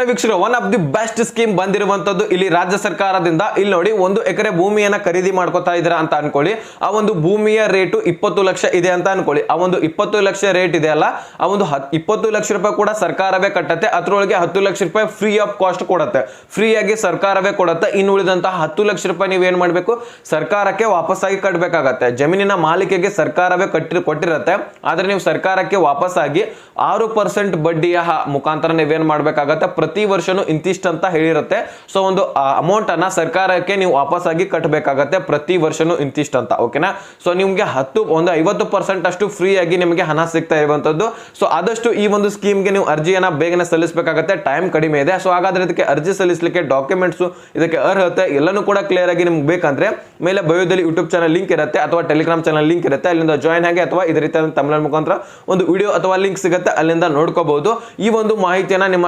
ವೀಕ್ಷಕರು, one of the best scheme ಬಂದಿರುವಂತದ್ದು ಇಲ್ಲಿ ರಾಜ್ಯ ಸರ್ಕಾರದಿಂದ. ಇಲ್ಲಿ ನೋಡಿ, 1 ಎಕರೆ ಭೂಮಿಯನ್ನ ಖರೀದಿ ಮಾಡ್ಕೊತಾ ಇದ್ದೀರಾ ಅಂತ ಅನ್ಕೊಳ್ಳಿ. ಆ ಒಂದು ಭೂಮಿಯ ರೇಟು 20 ಲಕ್ಷ ಇದೆ ಅಂತ ಅನ್ಕೊಳ್ಳಿ. ಆ ಒಂದು 20 ಲಕ್ಷ ರೇಟ್ ಇದೆ ಅಲ್ಲ, ಆ ಒಂದು 20 ಲಕ್ಷ ರೂಪಾಯಿ ಕೂಡ ಸರ್ಕಾರವೇ ಕಟ್ಟತ್ತೆ. ಅದರೊಳಗೆ 10 ಲಕ್ಷ ರೂಪಾಯಿ ಫ್ರೀ ಆಫ್ ಕಾಸ್ಟ್ ಕೊಡುತ್ತೆ, ಫ್ರೀ ಆಗಿ ಸರ್ಕಾರವೇ ಕೊಡುತ್ತೆ. ಇನ್ನು ಉಳಿದಂತಹ 10 ಲಕ್ಷ ರೂಪಾಯಿ ನೀವೇನ್ ಮಾಡ್ಬೇಕು, ಸರ್ಕಾರಕ್ಕೆ ವಾಪಸ್ಸಾಗಿ ಕಟ್ಟಬೇಕಾಗತ್ತೆ. ಜಮೀನಿನ ಮಾಲೀಕೆಗೆ ಸರ್ಕಾರವೇ ಕೊಟ್ಟಿರತ್ತೆ, ಆದ್ರೆ ನೀವು ಸರ್ಕಾರಕ್ಕೆ ವಾಪಸ್ಸಾಗಿ 6% ಬಡ್ಡಿಯ ಮುಖಾಂತರ ನೀವೇನ್ ಮಾಡ್ಬೇಕಾಗತ್ತೆ, ಪ್ರತಿ ವರ್ಷನೂ ಇಂತಿಷ್ಟು ಅಂತ ಹೇಳಿರುತ್ತೆ. ಸೊ ಒಂದು ಅಮೌಂಟ್ ಅನ್ನ ಸರ್ಕಾರಕ್ಕೆ ನೀವು ವಾಪಸ್ಸಾಗಿ ಕಟ್ಟಬೇಕಾಗತ್ತೆ, ಪ್ರತಿ ವರ್ಷನೂ ಇಂತಿಷ್ಟು ಅಂತ. ಓಕೆನಾ? ಸೊ ನಿಮ್ಗೆ 50% ಅಷ್ಟು ಫ್ರೀ ಆಗಿ ನಿಮಗೆ ಹಣ ಸಿಗ್ತಾ ಇರುವಂತದ್ದು. ಸೊ ಆದಷ್ಟು ಈ ಒಂದು ಸ್ಕೀಮ್ಗೆ ನೀವು ಅರ್ಜಿಯನ್ನ ಬೇಗನೆ ಸಲ್ಲಿಸಬೇಕಾಗತ್ತೆ, ಟೈಮ್ ಕಡಿಮೆ ಇದೆ. ಸೊ ಹಾಗಾದ್ರೆ ಇದಕ್ಕೆ ಅರ್ಜಿ ಸಲ್ಲಿಸಲಿಕ್ಕೆ ಡಾಕ್ಯುಮೆಂಟ್ಸ್, ಇದಕ್ಕೆ ಅರ್ಹತೆ ಎಲ್ಲನೂ ಕೂಡ ಕ್ಲಿಯರ್ ಆಗಿ ನಿಮ್ಗೆ ಬೇಕಂದ್ರೆ ಮೇಲೆ ಬಯೋದಲ್ಲಿ ಯೂಟ್ಯೂಬ್ ಚಾನಲ್ ಲಿಂಕ್ ಇರುತ್ತೆ ಅಥವಾ ಟೆಲಿಗ್ರಾಮ್ ಚಾನಲ್ ಲಿಂಕ್ ಇರುತ್ತೆ, ಅಲ್ಲಿಂದ ಜಾಯಿನ್ ಆಗಿ ಅಥವಾ ಇದೇ ರೀತಿ ತಮಿಳು ಮುಖಾಂತರ ಒಂದು ವಿಡಿಯೋ ಅಥವಾ ಲಿಂಕ್ ಸಿಗುತ್ತೆ, ಅಲ್ಲಿಂದ ನೋಡ್ಕೋಬಹುದು. ಈ ಒಂದು ಮಾಹಿತಿಯನ್ನ ನಿಮ್ಮ